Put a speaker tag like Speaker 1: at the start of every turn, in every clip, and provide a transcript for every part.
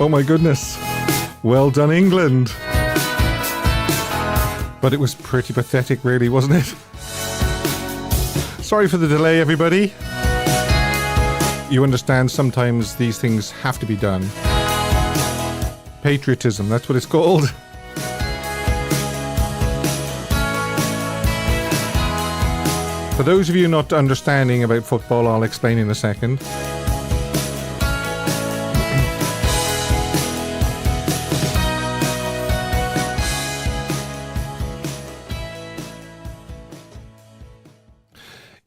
Speaker 1: Oh my goodness. Well done, England. But it was pretty pathetic, really, wasn't it? Sorry for the delay, everybody. You understand sometimes these things have to be done. Patriotism, that's what it's called. For those of you not understanding about football, I'll explain in a second.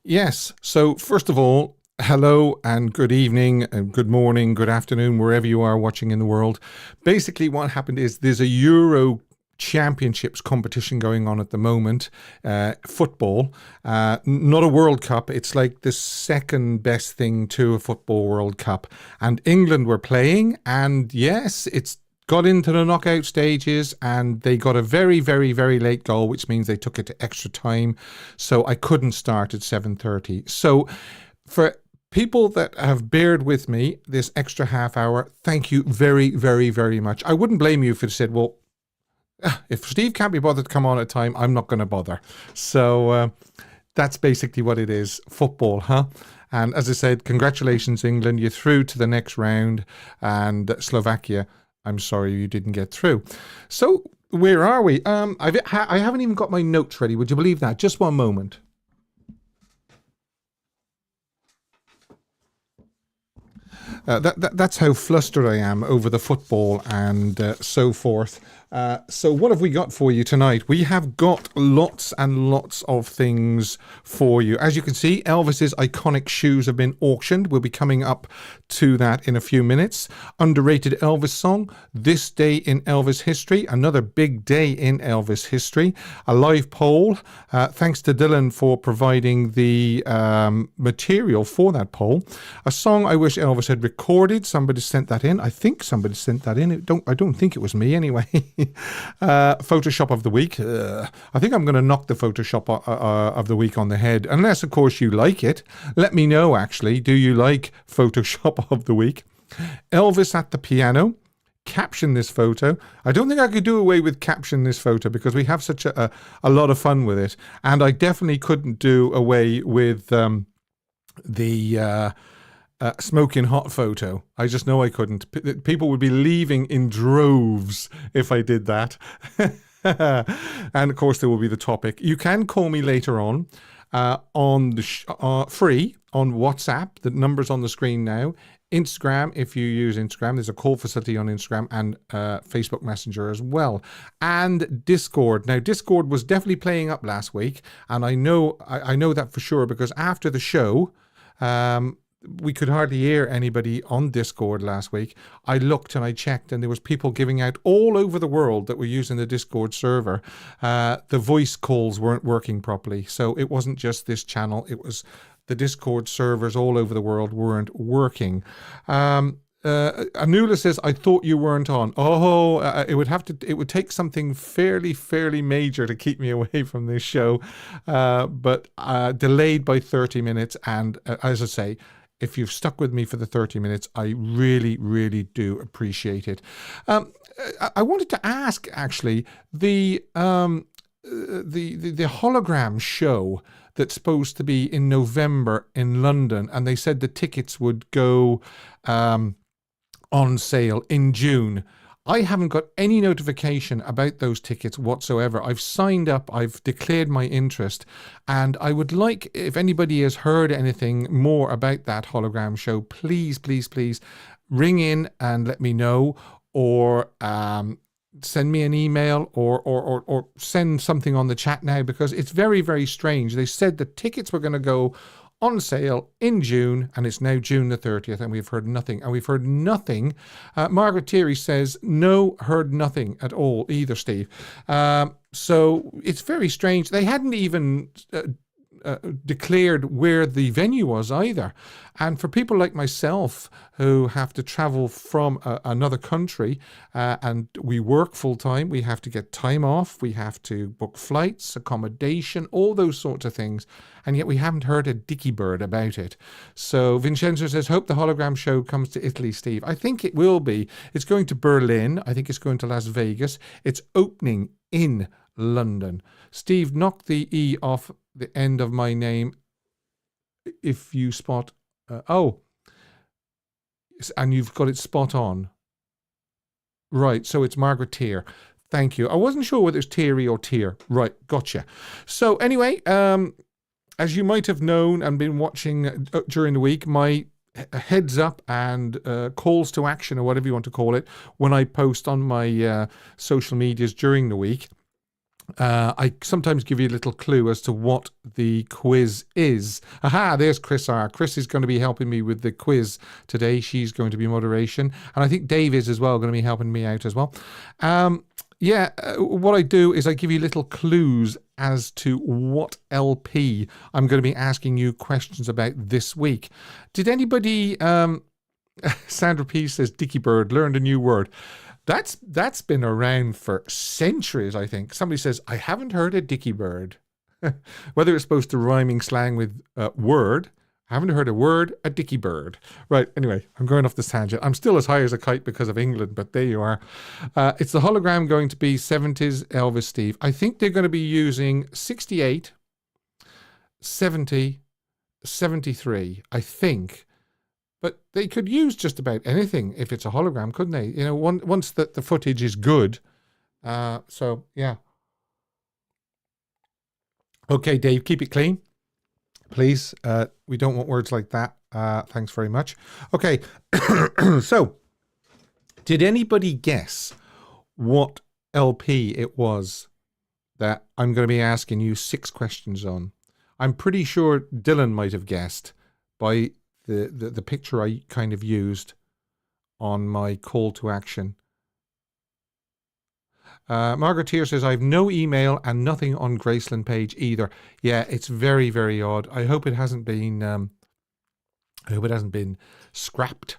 Speaker 1: Yes, so first of all, hello and good evening and good morning, good afternoon, wherever you are watching in the world. Basically what happened is there's a Euro Championships competition going on at the moment, football, not a World Cup. It's like the second best thing to a football World Cup. And England were playing, and yes, it's got into the knockout stages, and they got a very, very, very late goal, which means they took it to extra time. So I couldn't start at 7:30. So for people that have bared with me this extra half hour, thank you very, very, very much. I wouldn't blame you if you said, well, if Steve can't be bothered to come on at time, I'm not going to bother. So that's basically what it is. Football, huh? And as I said, congratulations, England. You're through to the next round. And Slovakia, I'm sorry you didn't get through. So where are we? I haven't even got my notes ready. Would you believe that? Just one moment. That's how flustered I am over the football and so forth. So what have we got for you tonight? We have got lots and lots of things for you. As you can see, Elvis's iconic shoes have been auctioned. We'll be coming up to that in a few minutes. Underrated Elvis song, This Day in Elvis History, another big day in Elvis history. A live poll. Thanks to Dylan for providing the material for that poll. A song I wish Elvis had recorded. Somebody sent that in. I think somebody sent that in. I don't think it was me anyway. Photoshop of the week. I think I'm going to knock the Photoshop of the week on the head. Unless, of course, you like it. Let me know, actually. Do you like Photoshop of the week? Elvis at the piano. Caption this photo. I don't think I could do away with caption this photo because we have such a lot of fun with it. And I definitely couldn't do away with the smoking hot photo. I just know I couldn't. People would be leaving in droves if I did that. And of course there will be the topic. You can call me later on the free on WhatsApp. The number's on the screen now. Instagram, if you use Instagram, there's a call facility on Instagram and Facebook Messenger as well. And Discord. Now, Discord was definitely playing up last week, and I know that for sure because after the show, we could hardly hear anybody on Discord last week. I looked and I checked, and there was people giving out all over the world that were using the Discord server. The voice calls weren't working properly, so it wasn't just this channel. It was the Discord servers all over the world weren't working. Anula says, I thought you weren't on. It would take something fairly major to keep me away from this show, but delayed by 30 minutes. And as I say, if you've stuck with me for the 30 minutes, I really, really do appreciate it. I wanted to ask, actually, the hologram show that's supposed to be in November in London, and they said the tickets would go on sale in June. I haven't got any notification about those tickets whatsoever. I've signed up, I've declared my interest, and I would like, if anybody has heard anything more about that hologram show, please ring in and let me know, or send me an email, or send something on the chat now, because it's very, very strange. They said the tickets were going to go on sale in June, and it's now June the 30th, and we've heard nothing. Margaret Thierry says, no, heard nothing at all either, Steve. So it's very strange. They hadn't even declared where the venue was either. And for people like myself who have to travel from another country and we work full time, we have to get time off, we have to book flights, accommodation, all those sorts of things. And yet we haven't heard a dicky bird about it. So Vincenzo says, hope the hologram show comes to Italy, Steve. I think it will be. It's going to Berlin. I think it's going to Las Vegas. It's opening in London. Steve, knock the E off the end of my name if you spot... and you've got it spot on. Right, so it's Margaret Tier. Thank you. I wasn't sure whether it's Thierry or Tier. Right, gotcha. So anyway, as you might have known and been watching during the week, my heads up and calls to action, or whatever you want to call it, when I post on my social medias during the week, I sometimes give you a little clue as to what the quiz is. Aha, there's Chris R. Chris is going to be helping me with the quiz today. She's going to be moderation. And I think Dave is as well going to be helping me out as well. What I do is I give you little clues as to what LP I'm going to be asking you questions about this week. Did anybody, Sandra P says, Dicky Bird, learned a new word. That's been around for centuries, I think. Somebody says, I haven't heard a dicky bird. Whether it's supposed to rhyming slang with word, I haven't heard a word, a dicky bird. Right, anyway, I'm going off this tangent. I'm still as high as a kite because of England, but there you are. It's the hologram going to be 70s Elvis Steve. I think they're going to be using 68, 70, 73, I think. But they could use just about anything if it's a hologram, couldn't they? You know, once the footage is good. So, yeah. Okay, Dave, keep it clean, please. We don't want words like that. Thanks very much. Okay, so did anybody guess what LP it was that I'm going to be asking you 6 questions on? I'm pretty sure Dylan might have guessed by the picture I kind of used on my call to action. Margaret Tier says, I have no email and nothing on Graceland page either. Yeah, it's very, very odd. I hope it hasn't been scrapped.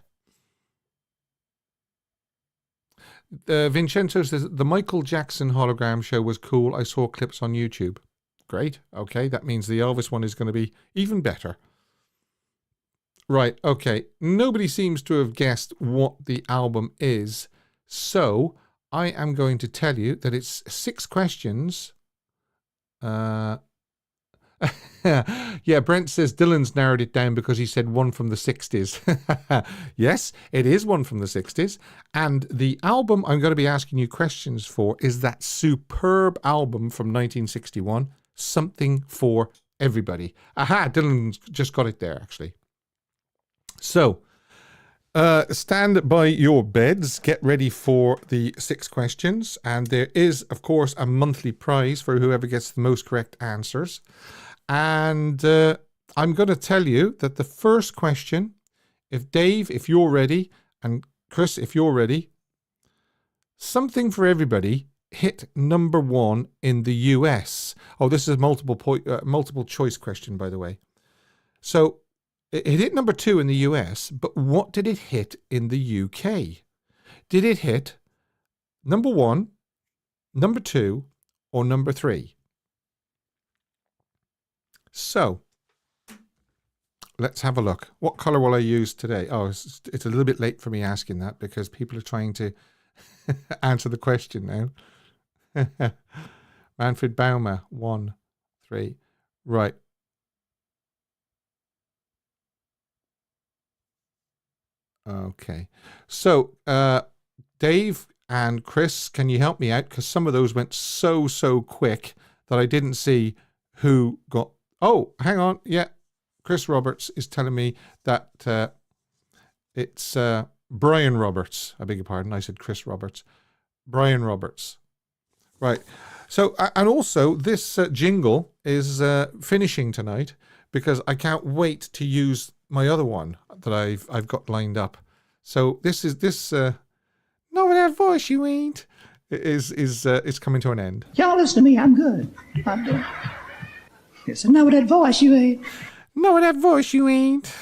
Speaker 1: Vincenzo says, the Michael Jackson hologram show was cool. I saw clips on YouTube. Great. Okay, that means the Elvis one is going to be even better. Right, okay. Nobody seems to have guessed what the album is. So I am going to tell you that it's 6 questions. Yeah, Brent says Dylan's narrowed it down because he said one from the 60s. Yes, it is one from the 60s. And the album I'm going to be asking you questions for is that superb album from 1961, Something for Everybody. Aha, Dylan just got it there, actually. So, stand by your beds, get ready for the 6 questions, and there is, of course, a monthly prize for whoever gets the most correct answers. And I'm going to tell you that the first question, if Dave, if you're ready, and Chris, if you're ready, Something for Everybody hit number 1 in the US. Oh, this is a multiple choice question, by the way. So, it hit number 2 in the US, but what did it hit in the UK? Did it hit number 1, number 2, or number 3? So, let's have a look. What colour will I use today? Oh, it's a little bit late for me asking that because people are trying to answer the question now. Manfred Baumer, 1, 3. Right. Okay, so Dave and Chris, can you help me out? Because some of those went so quick that I didn't see who got... Oh, hang on. Yeah, Chris Roberts is telling me that it's Brian Roberts. I beg your pardon. I said Chris Roberts. Brian Roberts. Right. So, and also this jingle is finishing tonight because I can't wait to use my other one that I've got lined up. So this no, with that voice you ain't is coming to an end.
Speaker 2: Y'all listen to me. I'm good. I'm good. Yes, I know that voice you ain't.
Speaker 1: No, that voice you ain't.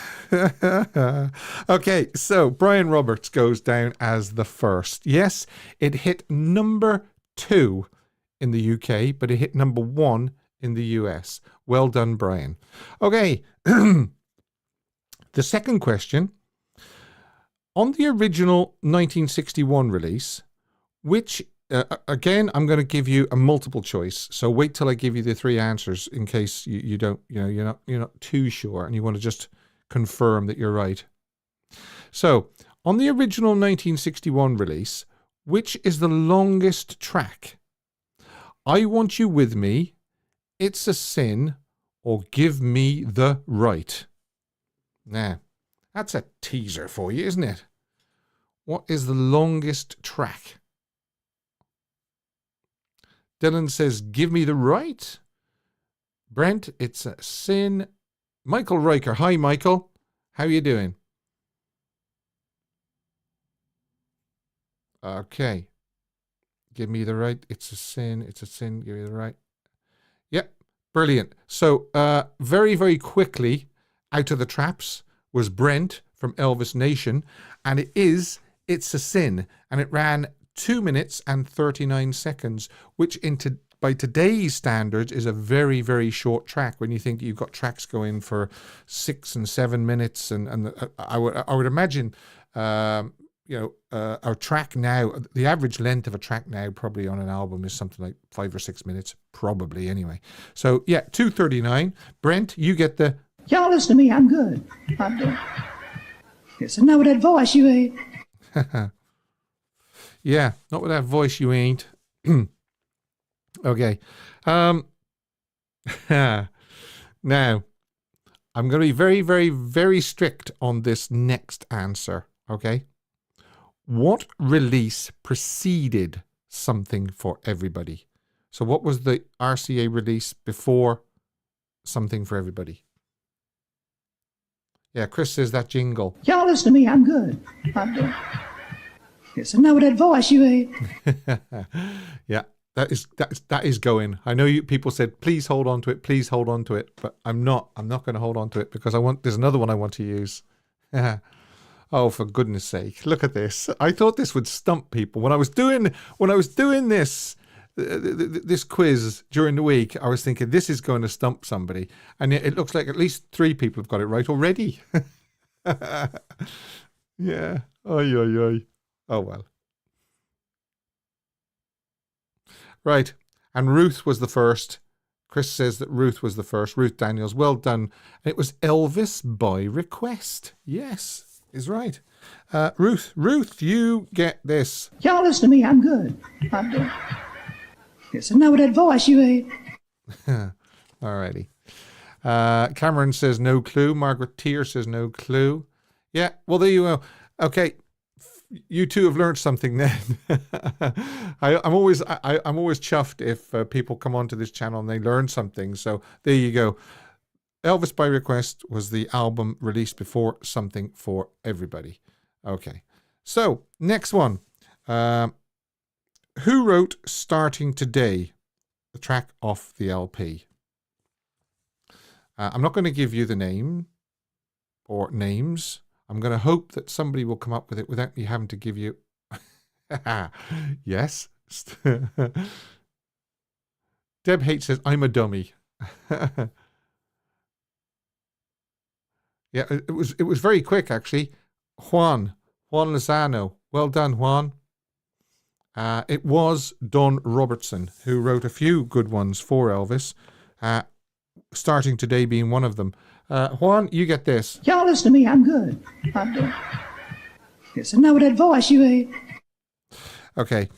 Speaker 1: Okay, so Brian Roberts goes down as the first. Yes, it hit number 2 in the UK, but it hit number 1 in the US. Well done, Brian. Okay, the second question. On the original 1961 release, which again, I'm going to give you a multiple choice. So wait till I give you the 3 answers in case you don't, you're not too sure and you want to just confirm that you're right. So on the original 1961 release, which is the longest track? I Want You With Me, It's a Sin, or Give Me the Right? Now, that's a teaser for you, isn't it? What is the longest track? Dylan says, Give Me the Right. Brent, It's a Sin. Michael Riker. Hi, Michael. How you doing? Okay. Give Me the Right. It's a Sin. It's a Sin. Give Me the Right. Yep. Brilliant. So, very, very quickly, out of the traps was Brent from Elvis Nation. And It's a Sin. And it ran 2 minutes and 39 seconds, which by today's standards is a very, very short track. When you think you've got tracks going for 6 and 7 minutes, and I would imagine, our track now, the average length of a track now probably on an album is something like 5 or 6 minutes, probably anyway. So yeah, 2:39. Brent, you get the.
Speaker 2: Y'all listen to me. I'm good. I'm good. Yes, I know that voice you ain't.
Speaker 1: Yeah, not with that voice you ain't. Okay. Now, I'm going to be very, very, very strict on this next answer, okay? What release preceded Something for Everybody? So what was the RCA release before Something for Everybody? Yeah, Chris says that jingle.
Speaker 2: Y'all listen to me. I'm good. I'm good. Yes, I know that voice you ain't.
Speaker 1: Yeah, that is going. I know you people said please hold on to it, but I'm not going to hold on to it because there's another one I want to use. Oh, for goodness sake, look at this. I thought this would stump people when I was doing this quiz during the week. I was thinking this is going to stump somebody, and it looks like at least 3 people have got it right already. Yeah. Oy. Oh, well. Right. And Ruth was the first. Chris says that Ruth was the first. Ruth Daniels. Well done. And it was Elvis by Request. Yes, is right. Ruth, you get this.
Speaker 2: Y'all listen to me. I'm good. I'm good. Yes, I know that voice you ain't.
Speaker 1: Alrighty. Cameron says no clue. Margaret Tier says no clue. Yeah, well, there you go. Okay. You two have learned something then. I'm always chuffed if people come onto this channel and they learn something. So there you go. Elvis by Request was the album released before Something for Everybody. Okay. So next one. Who wrote Starting Today, the track off the LP? I'm not going to give you the name or names. I'm going to hope that somebody will come up with it without me having to give you. Yes. Deb Haight says, I'm a dummy. Yeah, it was very quick, actually. Juan Lozano. Well done, Juan. It was Don Robertson who wrote a few good ones for Elvis, Starting Today being one of them. Juan, you get this.
Speaker 2: Y'all listen to me. I'm good. I'm good. Yes, I know that voice you ain't.
Speaker 1: Okay.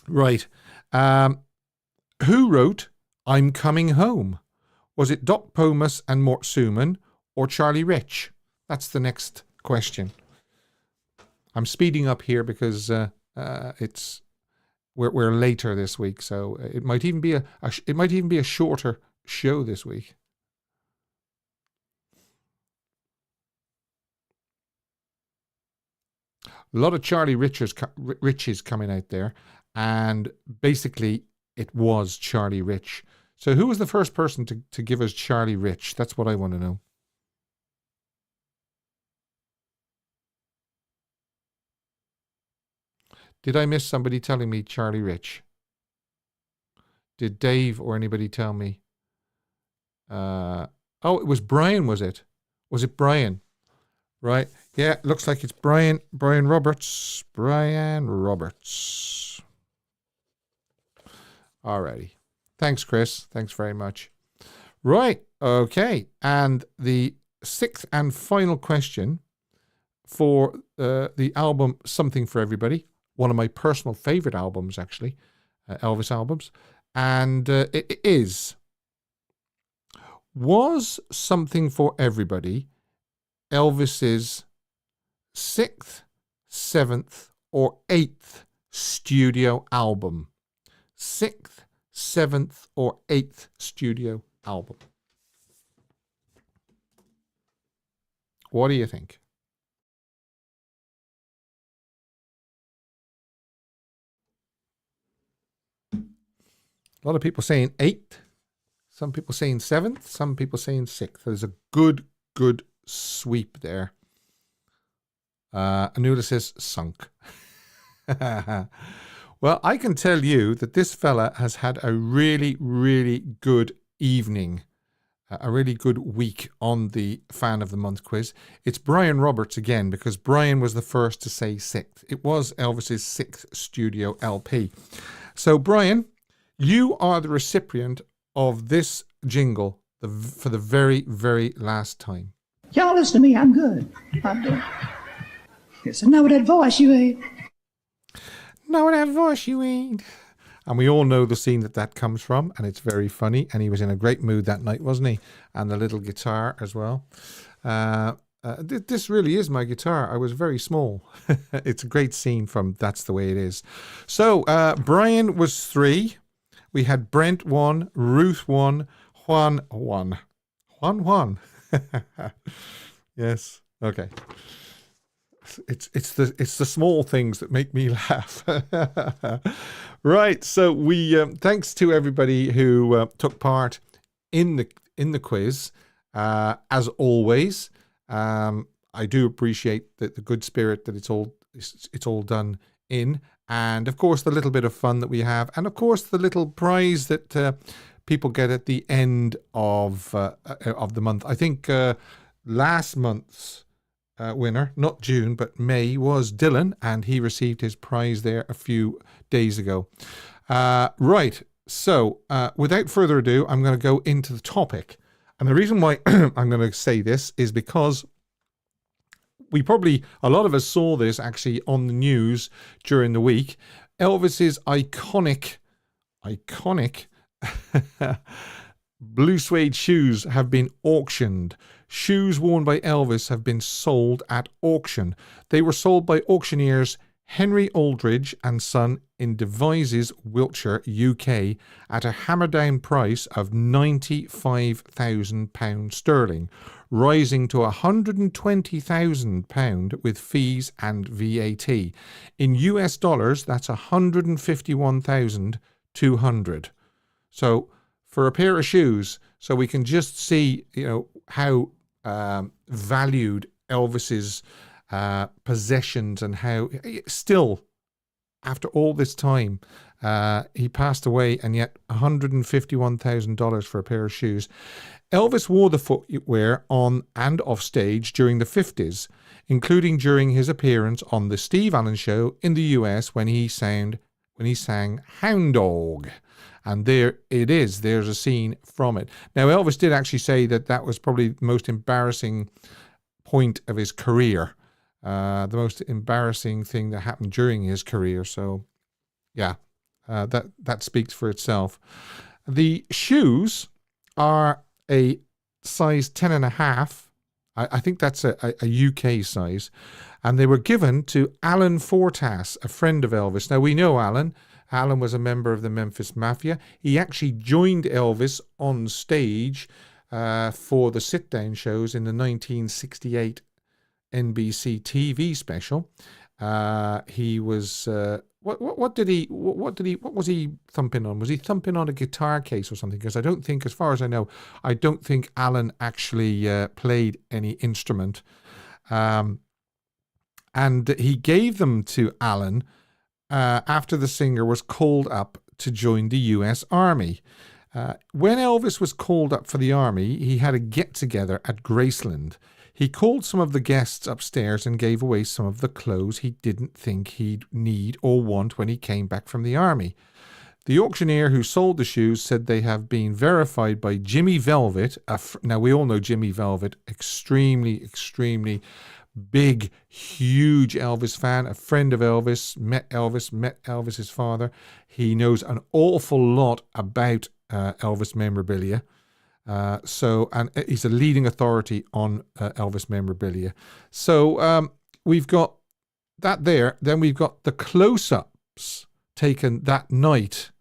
Speaker 1: Right. Who wrote I'm Coming Home? Was it Doc Pomus and Mort Suman or Charlie Rich? That's the next question. I'm speeding up here because we're later this week, so it might even be a shorter show this week. A lot of Charlie Riches coming out there, and basically it was Charlie Rich. So who was the first person to give us Charlie Rich? That's what I want to know. Did I miss somebody telling me Charlie Rich? Did Dave or anybody tell me? Oh, it was Brian, was it? Was it Brian? Right. Yeah, looks like it's Brian. Brian Roberts. Brian Roberts. Alrighty. Thanks, Chris. Thanks very much. Right. Okay. And the sixth and final question for the album Something for Everybody. One of my personal favorite albums, actually. Elvis albums. And it is... Was Something for Everybody Elvis's 6th, 7th, or 8th studio album? 6th, 7th, or 8th studio album? What do you think? A lot of people saying 8th. Some people saying 7th, some people saying 6th. There's a good sweep there. Anula says sunk. Well, I can tell you that this fella has had a really good evening, a really good week on the Fan of the Month quiz. It's Brian Roberts again, because Brian was the first to say 6th. It was Elvis's 6th studio LP. So, Brian, you are the recipient of this jingle for the very last time.
Speaker 2: Y'all listen to me. I'm good. I'm good. Yes, I know that voice you ain't.
Speaker 1: Know that voice you ain't. And we all know the scene that comes from, and it's very funny. And he was in a great mood that night, wasn't he? And the little guitar as well. This really is my guitar. I was very small. It's a great scene from That's the Way It Is. So Brian was 3. We had Brent 1, Ruth 1, Juan 1. Juan. Yes. Okay. It's the small things that make me laugh. Right. So we thanks to everybody who took part in the quiz. As always, I do appreciate the good spirit that it's all done in. And of course, the little bit of fun that we have, and of course, the little prize that people get at the end of the month. I think last month's winner, not June but May, was Dylan, and he received his prize there a few days ago. Right. So, without further ado, I'm going to go into the topic, and the reason why I'm going to say this is because a lot of us saw this actually on the news during the week. Elvis's iconic blue suede shoes have been auctioned. Shoes worn by Elvis have been sold at auction. They were sold by auctioneers Henry Aldridge and Son in Devizes, Wiltshire, UK, at a hammer-down price of £95,000 sterling, rising to £120,000 with fees and VAT. In US dollars, that's $151,200. So for a pair of shoes, so we can just see, how valued Elvis's possessions, and how still, after all this time, he passed away, and yet $151,000 for a pair of shoes. Elvis wore the footwear on and off stage during the 50s, including during his appearance on the Steve Allen Show in the US when he sang Hound Dog. And there it is. There's a scene from it. Now, Elvis did actually say that was probably the most embarrassing point of his career. The most embarrassing thing that happened during his career. So, yeah, that speaks for itself. The shoes are a size 10.5. I think that's a UK size. And they were given to Alan Fortas, a friend of Elvis. Now, we know Alan. Alan was a member of the Memphis Mafia. He actually joined Elvis on stage for the sit-down shows in the 1968 NBC TV special. He was what was he thumping on? Was he thumping on a guitar case or something? Because I don't think, as far as I know, I don't think Alan actually played any instrument. And he gave them to Alan after the singer was called up to join the U.S. Army. When Elvis was called up for the Army, he had a get-together at Graceland. He called some of the guests upstairs and gave away some of the clothes he didn't think he'd need or want when he came back from the Army. The auctioneer who sold the shoes said they have been verified by Jimmy Velvet. Now, we all know Jimmy Velvet, extremely big, huge Elvis fan, a friend of Elvis, met Elvis's father. He knows an awful lot about Elvis memorabilia. And he's a leading authority on Elvis memorabilia. So we've got that there. Then we've got the close-ups taken that night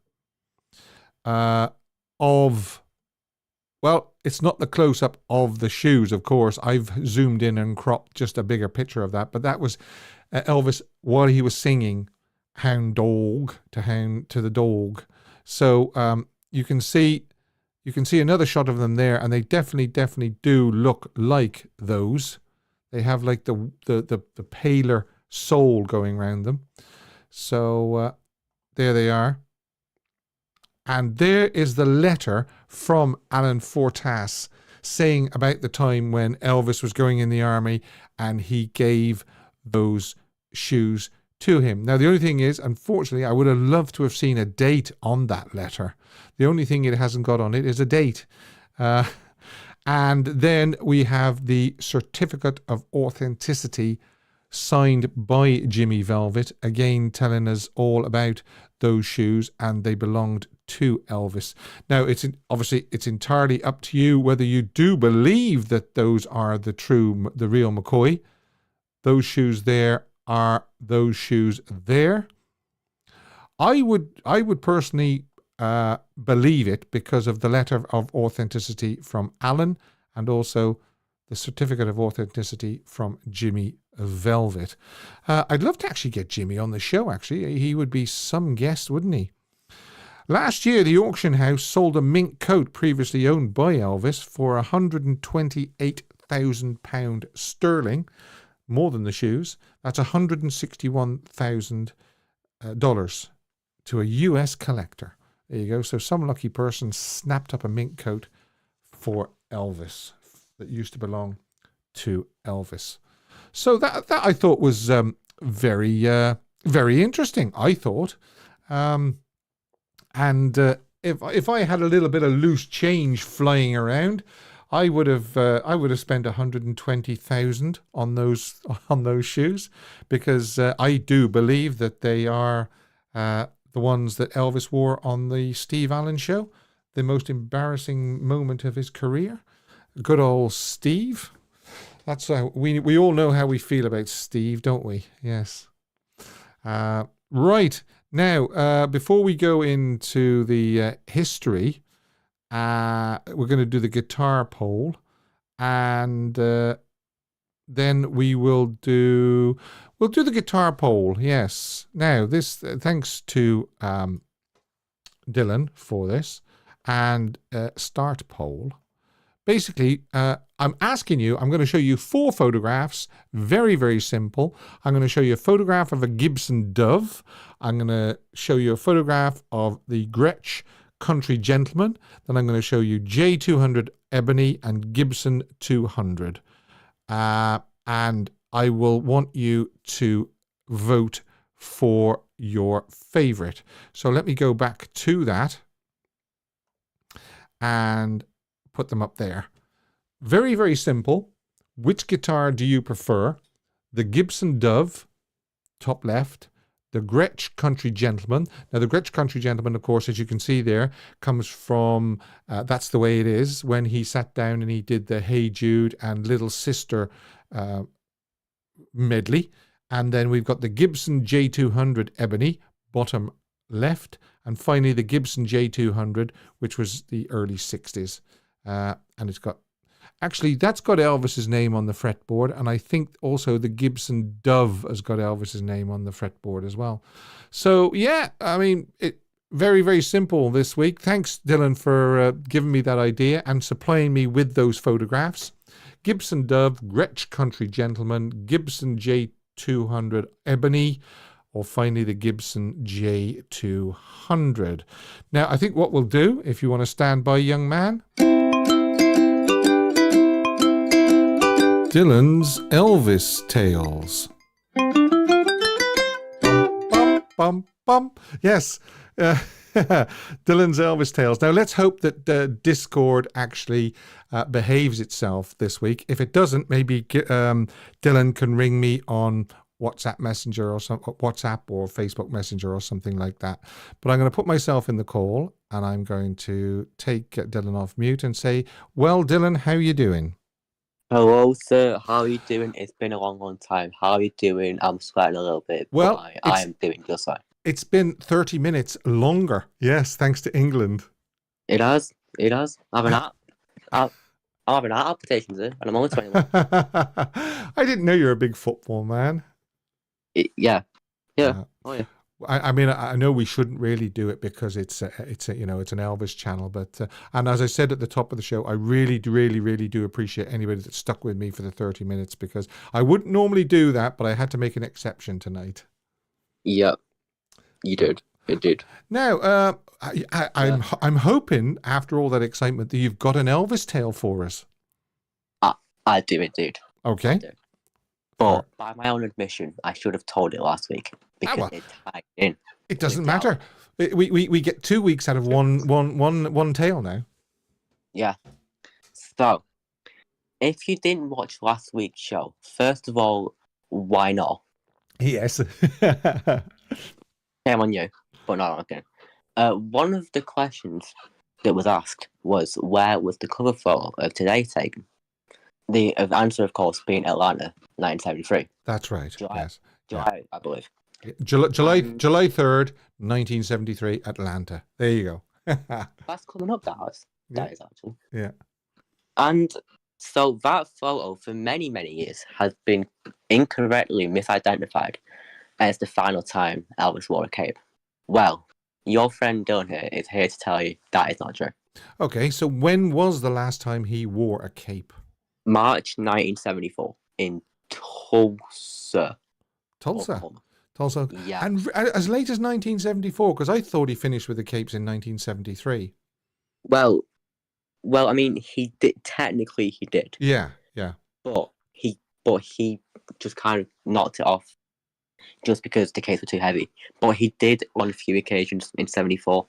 Speaker 1: it's not the close-up of the shoes, of course. I've zoomed in and cropped just a bigger picture of that. But that was Elvis while he was singing "Hound Dog" to the dog. So you can see another shot of them there, and they definitely do look like those. They have like the paler soul going around them. So there they are. And there is the letter from Alan Fortas saying about the time when Elvis was going in the army and he gave those shoes to him. Now, the only thing is, unfortunately, I would have loved to have seen a date on that letter. The only thing it hasn't got on it is a date. And then we have the certificate of authenticity signed by Jimmy Velvet, again telling us all about those shoes, and they belonged to Elvis. Now, it's entirely up to you whether you do believe that those are the real McCoy. Those shoes there are those shoes there. I would personally believe it because of the letter of authenticity from Alan and also the certificate of authenticity from Jimmy Velvet. I'd love to actually get Jimmy on the show, actually. He would be some guest, wouldn't he? Last year, the auction house sold a mink coat previously owned by Elvis for £128,000 sterling, more than the shoes. That's $161,000 to a US collector. There you go. So some lucky person snapped up a mink coat for Elvis that used to belong to Elvis. So that I thought was very interesting, I thought. And if I had a little bit of loose change flying around, I would have spent $120,000 on those shoes, because I do believe that they are the ones that Elvis wore on the Steve Allen show, the most embarrassing moment of his career. Good old Steve. That's how we all know how we feel about Steve, don't we? Yes. Right. Now, before we go into the history, we're going to do the guitar poll, and then we'll do the guitar poll. Yes. Now, this thanks to Dylan for this, and start poll. Basically, I'm asking you, I'm going to show you 4 photographs, very, very simple. I'm going to show you a photograph of a Gibson Dove. I'm going to show you a photograph of the Gretsch Country Gentleman. Then I'm going to show you J200 Ebony and Gibson 200. And I will want you to vote for your favorite. So let me go back to that and put them up there. Very, very simple. Which guitar do you prefer? The Gibson Dove, top left. The Gretsch Country Gentleman. Now, the Gretsch Country Gentleman, of course, as you can see there, comes from That's the Way It Is, when he sat down and he did the Hey Jude and Little Sister medley. And then we've got the Gibson J200 Ebony, bottom left. And finally, the Gibson J200, which was the early 60s. And it's got... Actually, that's got Elvis's name on the fretboard, and I think also the Gibson Dove has got Elvis's name on the fretboard as well. So yeah, I mean, very, very simple this week. Thanks, Dylan, for giving me that idea and supplying me with those photographs. Gibson Dove, Gretsch Country Gentleman, Gibson J200 Ebony, or finally the Gibson J200. Now, I think what we'll do, if you want to stand by, young man, Dylan's Elvis Tales. Bum, bum, bum. Yes, Dylan's Elvis Tales. Now, let's hope that Discord actually behaves itself this week. If it doesn't, maybe Dylan can ring me on WhatsApp Messenger or WhatsApp or Facebook Messenger or something like that. But I'm going to put myself in the call, and I'm going to take Dylan off mute and say, well, Dylan, how you doing?
Speaker 3: Hello, sir. How are you doing? It's been a long, long time. How are you doing? I'm sweating a little bit,
Speaker 1: well,
Speaker 3: but I am doing just fine.
Speaker 1: It's been 30 minutes longer. Yes, thanks to England.
Speaker 3: It has. I'm having heart palpitations, and I'm only 21.
Speaker 1: I didn't know you're a big football man.
Speaker 3: Yeah. Oh yeah.
Speaker 1: I mean, I know we shouldn't really do it because it's an Elvis channel, but and as I said at the top of the show, I really do appreciate anybody that stuck with me for the 30 minutes, because I wouldn't normally do that, but I had to make an exception tonight.
Speaker 3: Yep, you did. It did.
Speaker 1: Now, I'm hoping after all that excitement that you've got an Elvis tale for us.
Speaker 3: I do indeed.
Speaker 1: Okay.
Speaker 3: But by my own admission, I should have told it last week because it tied in.
Speaker 1: It doesn't matter. We get 2 weeks out of one tale now.
Speaker 3: Yeah. So, if you didn't watch last week's show, first of all, why not?
Speaker 1: Yes.
Speaker 3: Shame on you, but not okay. One of the questions that was asked was, where was the cover photo of today taken? The answer, of course, being Atlanta, 1973.
Speaker 1: That's right.
Speaker 3: July, I believe.
Speaker 1: July 3rd, 1973, Atlanta. There you go.
Speaker 3: That's coming up, that is actually.
Speaker 1: Yeah.
Speaker 3: And so that photo, for many, many years, has been incorrectly misidentified as the final time Elvis wore a cape. Well, your friend Dylan here is here to tell you that is not true.
Speaker 1: Okay, so when was the last time he wore a cape?
Speaker 3: March 1974 in Tulsa.
Speaker 1: Tulsa.
Speaker 3: Yeah.
Speaker 1: And as late as 1974, because I thought he finished with the capes in 1973.
Speaker 3: Well, I mean, he did. Technically, he did.
Speaker 1: Yeah.
Speaker 3: But he just kind of knocked it off, just because the capes were too heavy. But he did on a few occasions in 74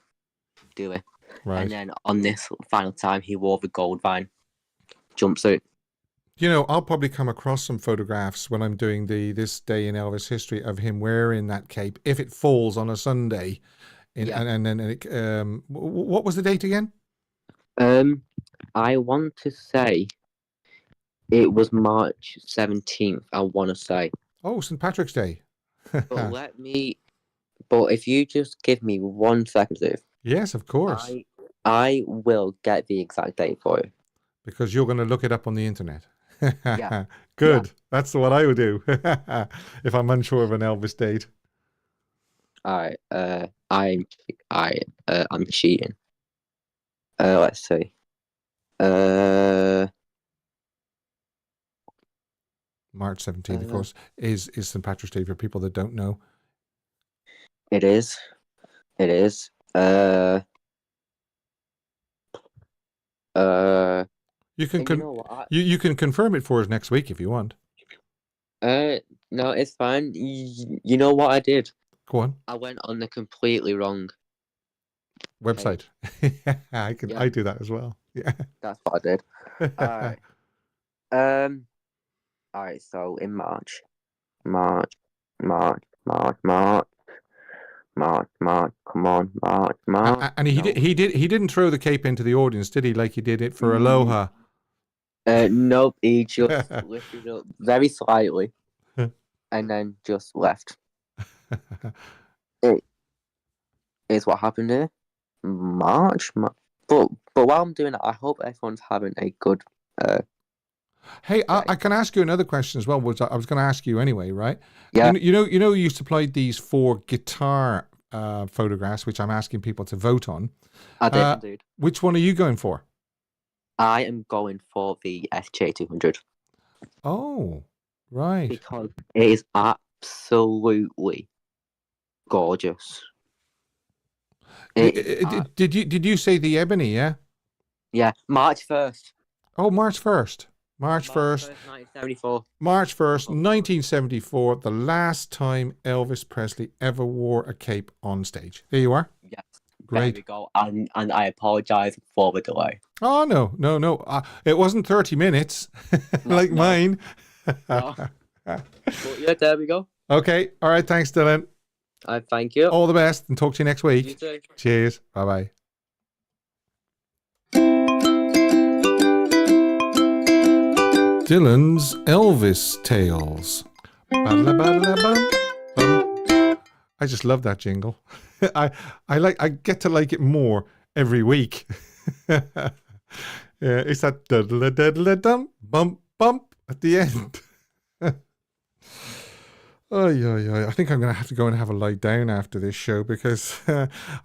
Speaker 3: do it.
Speaker 1: Right.
Speaker 3: And then on this final time, he wore the gold vine jumpsuit.
Speaker 1: You know, I'll probably come across some photographs when I'm doing this day in Elvis history of him wearing that cape, if it falls on a Sunday. And then what was the date again?
Speaker 3: I want to say it was March 17th, I want to say.
Speaker 1: Oh, St. Patrick's Day.
Speaker 3: But if you just give me 1 second, Steve.
Speaker 1: Yes, of course.
Speaker 3: I will get the exact date for you.
Speaker 1: Because you're going to look it up on the internet.
Speaker 3: Yeah.
Speaker 1: Good.
Speaker 3: Yeah.
Speaker 1: That's what I would do if I'm unsure of an Elvis date.
Speaker 3: All right. I'm cheating. Let's see.
Speaker 1: March 17th, of course, is St. Patrick's Day for people that don't know.
Speaker 3: It is.
Speaker 1: You can
Speaker 3: you know what?
Speaker 1: you can confirm it for us next week if you want.
Speaker 3: No, it's fine. You know what I did?
Speaker 1: Go on.
Speaker 3: I went on the completely wrong
Speaker 1: website. I do that as well. Yeah.
Speaker 3: That's what I did. Alright. Alright, so in March. Come on, March.
Speaker 1: And he didn't throw the cape into the audience, did he? Like he did it for Aloha.
Speaker 3: Nope, he just lifted up very slightly and then just left. It is what happened here. March. But while I'm doing it, I hope everyone's having a good
Speaker 1: Hey,
Speaker 3: Right.
Speaker 1: I can ask you another question as well, which I was going to ask you anyway, right?
Speaker 3: Yeah,
Speaker 1: You supplied these 4 guitar photographs, which I'm asking people to vote on.
Speaker 3: I did indeed.
Speaker 1: Which one are you going for?
Speaker 3: I am going for the SJ200
Speaker 1: Oh, right.
Speaker 3: because it is absolutely gorgeous. It is,
Speaker 1: Did you say the ebony? Yeah.
Speaker 3: yeah, March 1st.
Speaker 1: Oh, March 1st. March
Speaker 3: March
Speaker 1: 1st.
Speaker 3: 1974.
Speaker 1: March 1st, 1974, the last time Elvis Presley ever wore a cape on stage. There you are.
Speaker 3: Yes. There
Speaker 1: Great.
Speaker 3: we go. And I apologise for the delay.
Speaker 1: Oh, no. It wasn't 30 minutes like
Speaker 3: No.
Speaker 1: mine.
Speaker 3: No. But yeah, there we go.
Speaker 1: Okay. All right. Thanks, Dylan.
Speaker 3: Thank you.
Speaker 1: All the best and talk to you next week.
Speaker 3: You too.
Speaker 1: Cheers. Bye-bye. Dylan's Elvis Tales. Ba-da-ba-da-bum. I just love that jingle. I get to like it more every week. Yeah, it's that dum bump bump at the end. Oh yeah. I think I'm going to have to go and have a lie down after this show because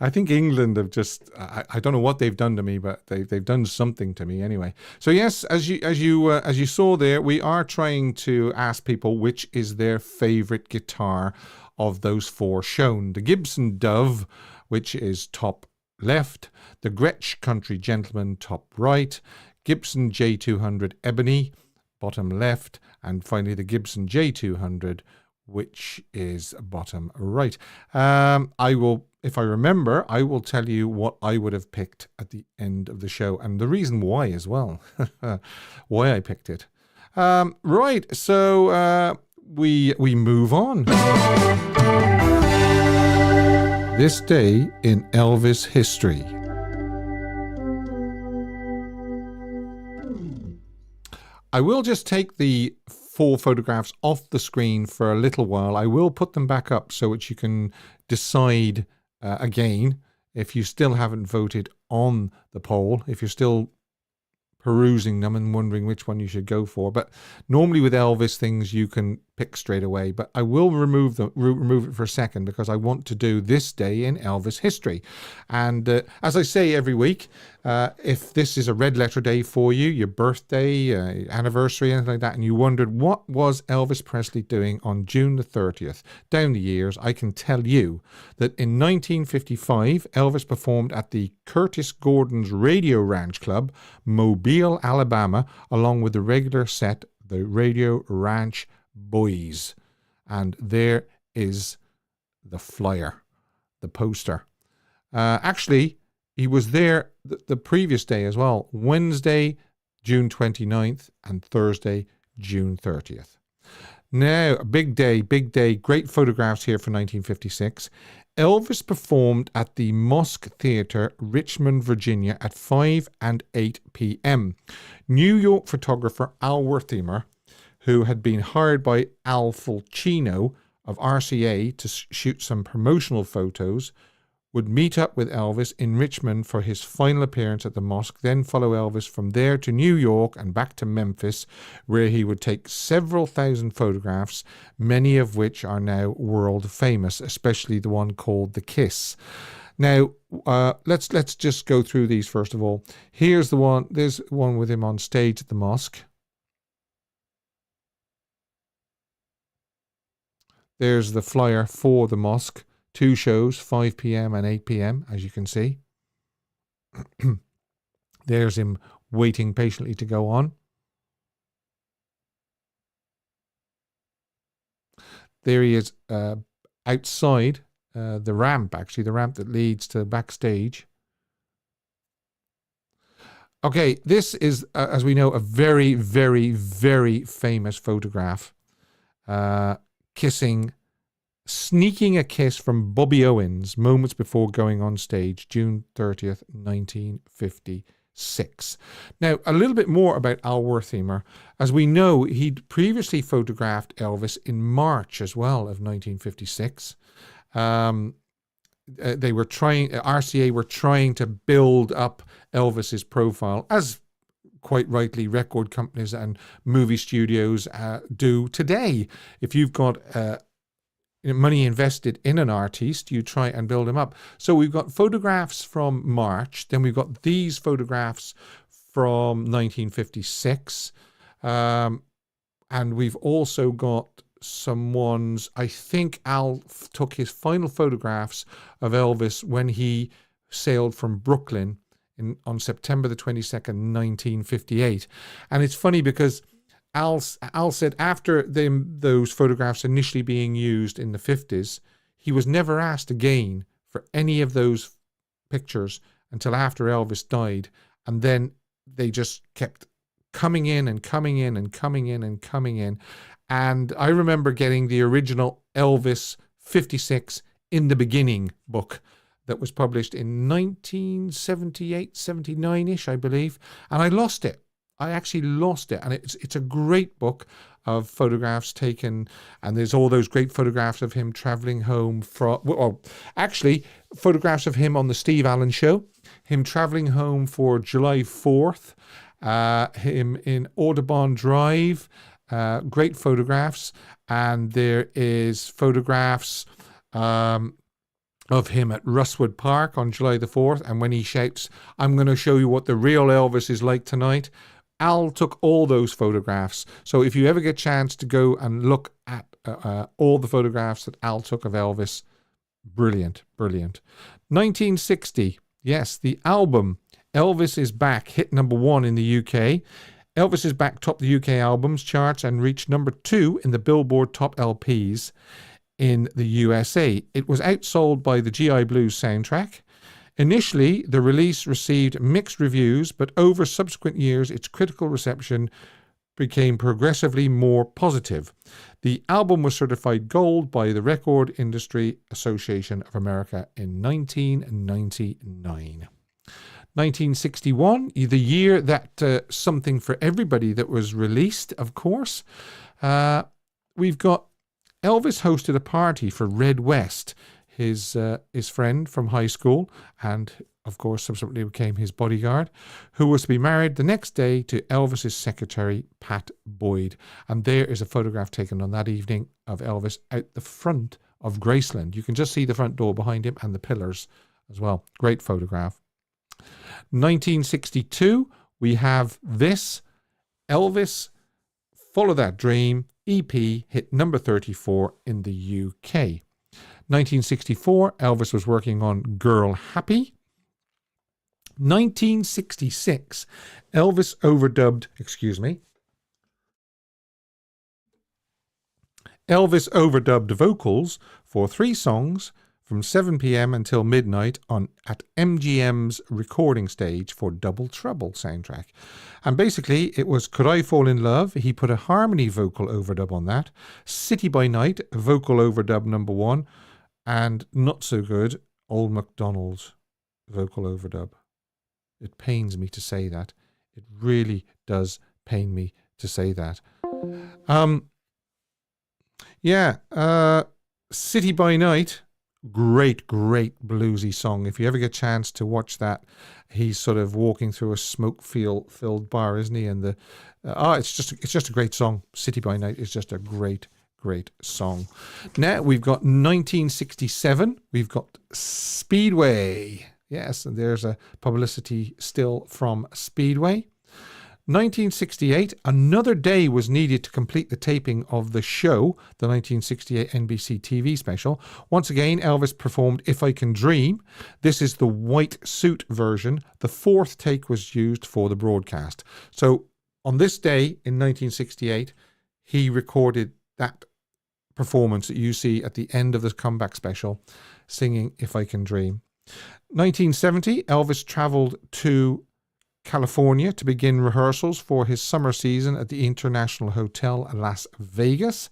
Speaker 1: I think England have just I don't know what they've done to me, but they've done something to me anyway. So yes, as you saw there, we are trying to ask people which is their favorite guitar of those 4 shown. The Gibson Dove, which is top left, the Gretsch Country Gentleman top right, Gibson J200 Ebony bottom left, and finally the Gibson J200, which is bottom right. I will, if I remember, I will tell you what I would have picked at the end of the show, and the reason why as well, why I picked it. Right, so we move on. This day in Elvis history. I will just take the 4 photographs off the screen for a little while. I will put them back up so that you can decide again if you still haven't voted on the poll, if you're still perusing them and wondering which one you should go for. But normally with Elvis things you can pick straight away, but I will remove it for a second because I want to do this day in Elvis history. And as I say every week, if this is a red letter day for you, your birthday, anniversary, anything like that, and you wondered what was Elvis Presley doing on June the 30th down the years, I can tell you that in 1955 Elvis performed at the Curtis Gordon's Radio Ranch Club, Mobile, Alabama, along with the regular set, the Radio Ranch Boys. And there is the flyer, the poster. Actually, he was there the previous day as well, Wednesday, June 29th, and Thursday, June 30th. Now, a big day, great photographs here for 1956. Elvis performed at the Mosque Theatre, Richmond, Virginia at 5 and 8 p.m. New York photographer Al Wertheimer, who had been hired by Al Fulcino of RCA to shoot some promotional photos, would meet up with Elvis in Richmond for his final appearance at the mosque, then follow Elvis from there to New York and back to Memphis, where he would take several thousand photographs, many of which are now world famous, especially the one called The Kiss. Now, let's just go through these first of all. Here's the one. There's one with him on stage at the mosque. There's the flyer for the mosque. 2 shows, 5 p.m. and 8 p.m., as you can see. There's him waiting patiently to go on. There he is outside the ramp, actually, the ramp that leads to backstage. Okay, this is, as we know, a very, very, very famous photograph. Sneaking a kiss from Bobby Owens moments before going on stage, June 30th, 1956. Now, a little bit more about Al Wertheimer. As we know, he'd previously photographed Elvis in March as well of 1956. RCA were trying to build up Elvis's profile, as quite rightly record companies and movie studios do today. If you've got money invested in an artist, you try and build him up. So we've got photographs from March, then we've got these photographs from 1956, and we've also got some ones. I think Al took his final photographs of Elvis when he sailed from Brooklyn on September the 22nd, 1958. And it's funny because Al said after those photographs initially being used in the 50s, he was never asked again for any of those pictures until after Elvis died. And then they just kept coming in and coming in and coming in and coming in. And I remember getting the original Elvis 56 in the beginning book that was published in 1978, 79-ish, I believe. And I lost it. I actually lost it. And it's a great book of photographs taken. And there's all those great photographs of him traveling home from, well, actually, photographs of him on the Steve Allen Show, him traveling home for July 4th, him in Audubon Drive, great photographs. And there is photographs of him at Russwood Park on July the 4th. And when he shouts, "I'm going to show you what the real Elvis is like tonight," Al took all those photographs. So if you ever get a chance to go and look at all the photographs that Al took of Elvis, brilliant, brilliant. 1960, yes, the album Elvis Is Back hit number 1 in the UK. Elvis Is Back topped the UK albums charts and reached number 2 in the Billboard Top LPs in the USA. It was outsold by the GI Blues soundtrack. Initially, the release received mixed reviews, but over subsequent years, its critical reception became progressively more positive. The album was certified gold by the Record Industry Association of America in 1999. 1961, the year that Something for Everybody that was released, of course. We've got Elvis hosted a party for Red West, his friend from high school, and of course subsequently became his bodyguard, who was to be married the next day to Elvis's secretary, Pat Boyd. And there is a photograph taken on that evening of Elvis out the front of Graceland. You can just see the front door behind him and the pillars as well. Great photograph. 1962, we have this, Elvis, Follow That Dream, EP hit number 34 in the UK. 1964, Elvis was working on Girl Happy. 1966, Elvis overdubbed vocals for 3 songs from 7 p.m. until midnight at MGM's recording stage for Double Trouble soundtrack. And basically, it was Could I Fall in Love? He put a harmony vocal overdub on that. City by Night, vocal overdub number 1. And not so good, Old MacDonald's vocal overdub. It pains me to say that. It really does pain me to say that. City by Night, great bluesy song. If you ever get a chance to watch that, he's sort of walking through a smoke-filled bar, isn't he? And it's just a great song. City by Night is just a great song. Now we've got 1967. We've got Speedway. Yes, and there's a publicity still from Speedway. 1968, another day was needed to complete the taping of the show, the 1968 NBC TV special. Once again, Elvis performed If I Can Dream. This is the white suit version. The 4th take was used for the broadcast. So on this day in 1968, he recorded that performance that you see at the end of this comeback special, singing If I Can Dream. 1970, Elvis traveled to California to begin rehearsals for his summer season at the International Hotel Las Vegas.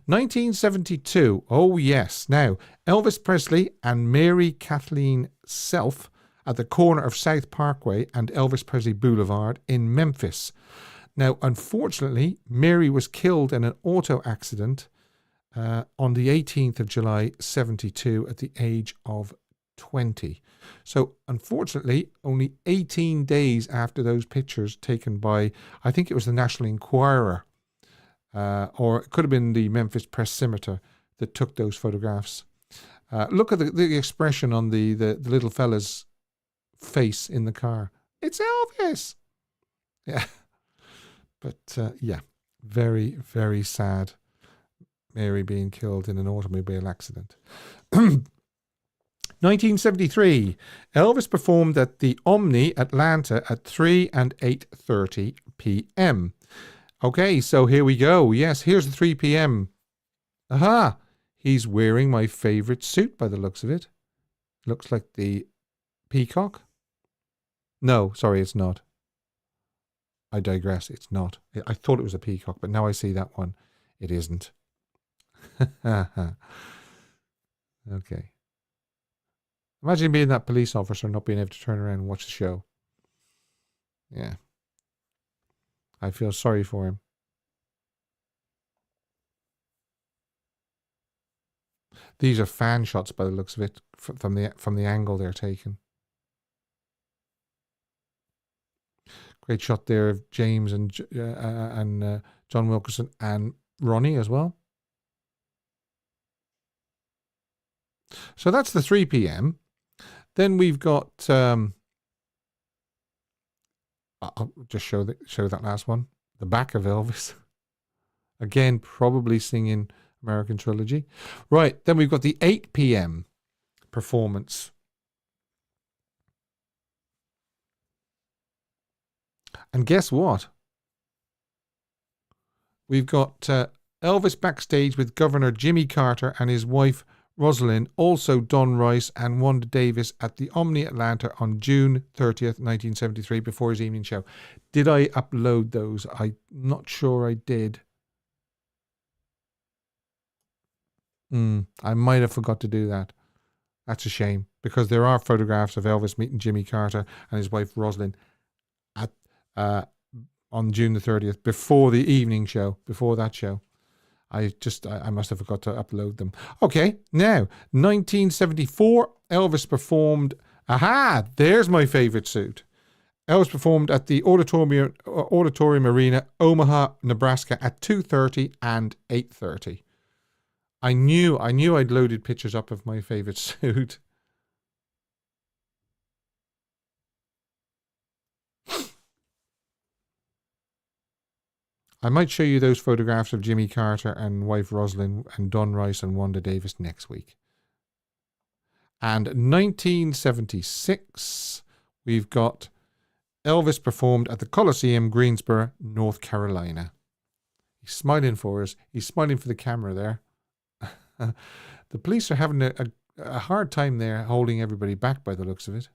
Speaker 1: 1972, oh yes, now Elvis Presley and Mary Kathleen Self at the corner of South Parkway and Elvis Presley Boulevard in Memphis. Now, unfortunately, Mary was killed in an auto accident on the 18th of July, 72, at the age of 1920. So unfortunately, only 18 days after those pictures taken by, I think it was the National Enquirer, or it could have been the Memphis Press Scimitar that took those photographs. Look at the expression on the little fella's face in the car. It's Elvis! Yeah. But yeah, very, very sad. Mary being killed in an automobile accident. 1973, Elvis performed at the Omni Atlanta at 3 and 8:30 p.m. Okay, so here we go. Yes, here's the 3 p.m. Aha! He's wearing my favourite suit by the looks of it. Looks like the peacock. No, sorry, it's not. I digress. It's not. I thought it was a peacock, but now I see that one. It isn't. Okay. Imagine being that police officer and not being able to turn around and watch the show. Yeah. I feel sorry for him. These are fan shots by the looks of it from the angle they're taken. Great shot there of James and John Wilkerson and Ronnie as well. So that's the 3 p.m. Then we've got. I'll just show that last one. The back of Elvis. Again, probably singing American Trilogy. Right. Then we've got the 8 p.m. performance. And guess what? We've got Elvis backstage with Governor Jimmy Carter and his wife Rosalind, also Don Rice and Wanda Davis at the Omni Atlanta on June 30th, 1973, before his evening show. Did I upload those? I'm not sure I did. I might have forgot to do that. That's a shame, because there are photographs of Elvis meeting Jimmy Carter and his wife Rosalind at on June the 30th, before the evening show, before that show. I must have forgot to upload them. Okay, now, 1974, Elvis performed, aha, there's my favourite suit. Elvis performed at the Auditorium Arena, Omaha, Nebraska at 2:30 and 8:30. I knew I'd loaded pictures up of my favourite suit. I might show you those photographs of Jimmy Carter and wife Rosalind and Don Rice and Wanda Davis next week. And 1976, we've got Elvis performed at the Coliseum, Greensboro, North Carolina. He's smiling for us. He's smiling for the camera there. The police are having a hard time there holding everybody back by the looks of it.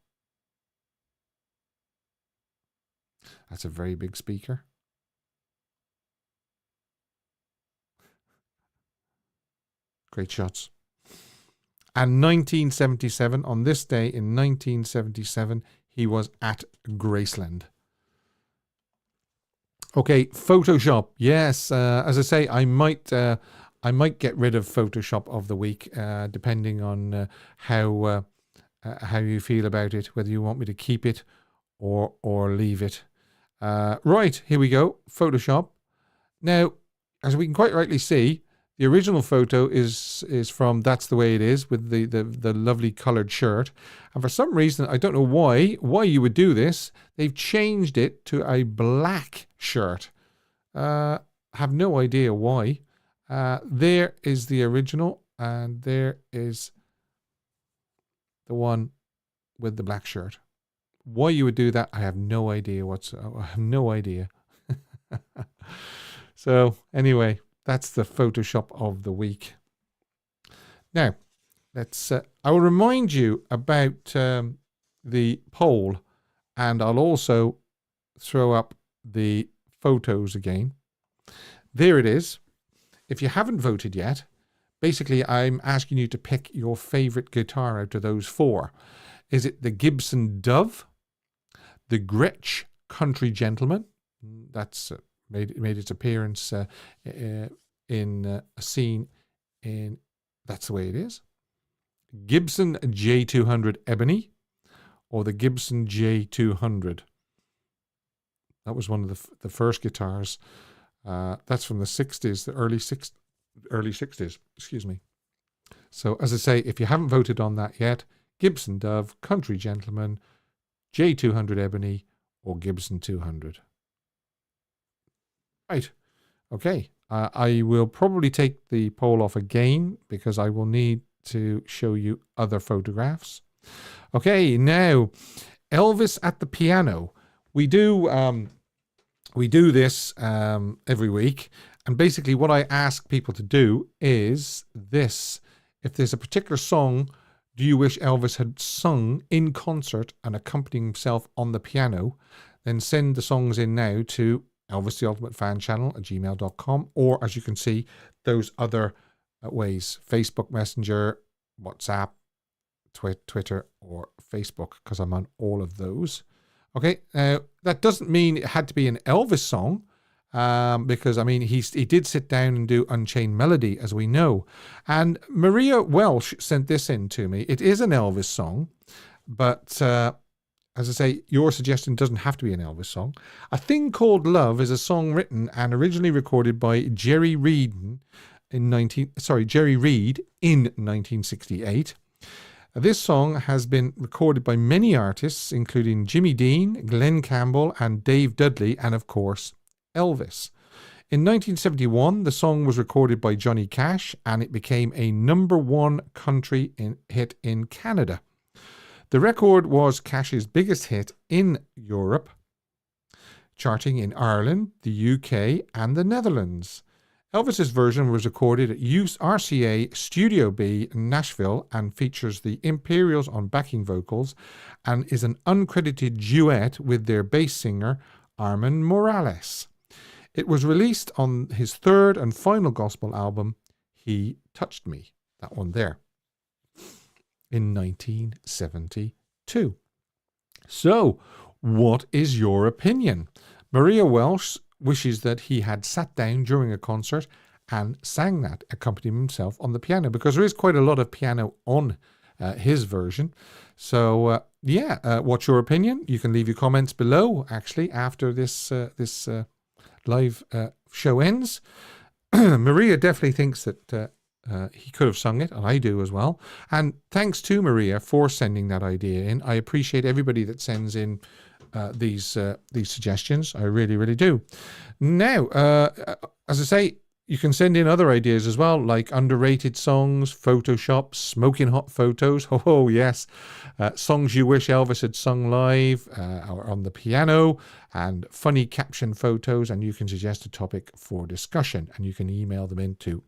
Speaker 1: That's a very big speaker. Great shots. And 1977, on this day in 1977, he was at Graceland. Okay, Photoshop. Yes, as I say, I might get rid of Photoshop of the week, depending on how you feel about it, whether you want me to keep it or leave it. Right, here we go. Photoshop. Now, as we can quite rightly see, the original photo is from That's the Way It Is, with the lovely coloured shirt. And for some reason, I don't know why you would do this, they've changed it to a black shirt. Have no idea why. There is the original, and there is the one with the black shirt. Why you would do that, I have no idea I have no idea. So, anyway, that's the Photoshop of the week. Now, let's. I will remind you about the poll, and I'll also throw up the photos again. There it is. If you haven't voted yet, basically I'm asking you to pick your favourite guitar out of those four. Is it the Gibson Dove, the Gretsch Country Gentleman? That's made its appearance in a scene in That's the Way It Is. Gibson J200 Ebony or the Gibson J200. That was one of the first guitars. That's from the 60s, the early 60s, excuse me. So as I say, if you haven't voted on that yet, Gibson Dove, Country Gentleman, J200 Ebony, or Gibson 200. Right. Okay. I will probably take the poll off again because I will need to show you other photographs. Okay, now Elvis at the piano. We do this every week, and basically what I ask people to do is this: if there's a particular song do you wish Elvis had sung in concert and accompanying himself on the piano, then send the songs in now to Elvis the Ultimate Fan Channel at gmail.com, or as you can see, those other ways: Facebook Messenger, WhatsApp, Twitter, or Facebook, because I'm on all of those. Okay, that doesn't mean it had to be an Elvis song, because I mean he did sit down and do Unchained Melody, as we know. And Maria Welsh sent this in to me. It is an Elvis song, but as I say, your suggestion doesn't have to be an Elvis song. A Thing Called Love is a song written and originally recorded by Jerry Reed in 1968. This song has been recorded by many artists, including Jimmy Dean, Glenn Campbell, and Dave Dudley, and of course, Elvis. In 1971, the song was recorded by Johnny Cash, and it became a #1 country hit in Canada. The record was Cash's biggest hit in Europe, charting in Ireland, the UK, and the Netherlands. Elvis's version was recorded at RCA Studio B in Nashville and features the Imperials on backing vocals and is an uncredited duet with their bass singer, Armin Morales. It was released on his third and final gospel album, He Touched Me, that one there, in 1972. So, what is your opinion? Maria Welsh wishes that he had sat down during a concert and sang that, accompanying himself on the piano, because there is quite a lot of piano on his version. So, what's your opinion? You can leave your comments below, actually, after this live show ends. Maria definitely thinks that he could have sung it, and I do as well. And thanks to Maria for sending that idea in. I appreciate everybody that sends in these suggestions. I really, really do. Now, as I say, you can send in other ideas as well, like underrated songs, Photoshop, smoking hot photos. Oh, yes. Songs you wish Elvis had sung live or on the piano, and funny caption photos. And you can suggest a topic for discussion, and you can email them into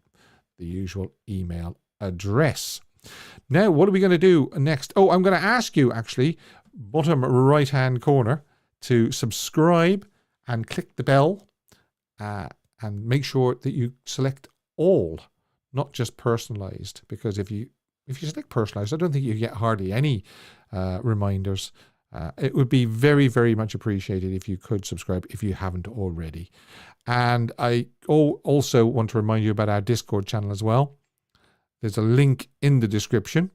Speaker 1: the usual email address. Now, what are we going to do next? Oh, I'm going to ask you, actually, bottom right-hand corner, to subscribe and click the bell, and make sure that you select all, not just personalized, because if you select personalized, I don't think you get hardly any reminders. It would be very, very much appreciated if you could subscribe if you haven't already. And I also want to remind you about our Discord channel as well. There's a link in the description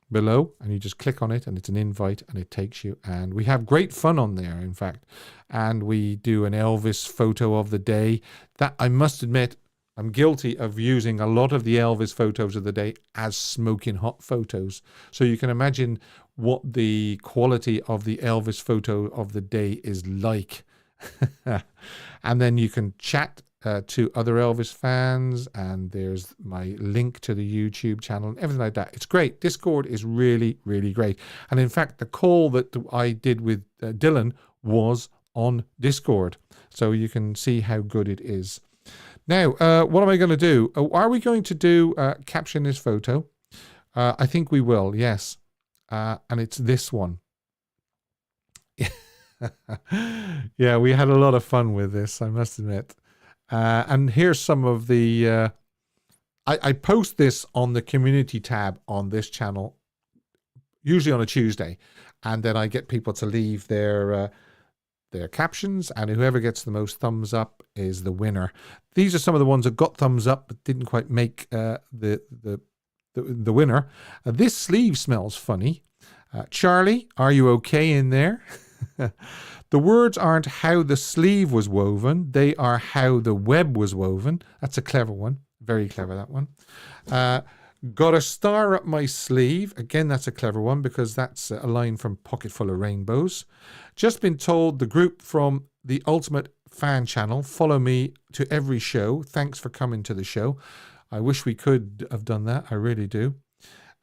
Speaker 1: below, and you just click on it, and it's an invite, and it takes you. And we have great fun on there, in fact. And we do an Elvis photo of the day. That, I must admit, I'm guilty of using a lot of the Elvis photos of the day as smoking hot photos. So you can imagine what the quality of the Elvis photo of the day is like. And then you can chat to other Elvis fans, and there's my link to the YouTube channel and everything like that. It's great. Discord is really, really great. And in fact, the call that I did with Dylan was on Discord, so you can see how good it is. Now, what am I going to do? Are we going to do caption this photo? I think we will, yes. And it's this one. Yeah, we had a lot of fun with this, I must admit. And here's some of the... I post this on the community tab on this channel, usually on a Tuesday. And then I get people to leave their captions, and whoever gets the most thumbs up is the winner. These are some of the ones that got thumbs up but didn't quite make the the winner. This sleeve smells funny. Charlie, are you okay in there? The words aren't how the sleeve was woven. They are how the web was woven. That's a clever one. Very clever, that one. Got a star up my sleeve. Again, that's a clever one because that's a line from Pocket Full of Rainbows. Just been told the group from the Ultimate Fan Channel follow me to every show. Thanks for coming to the show. I wish we could have done that. I really do.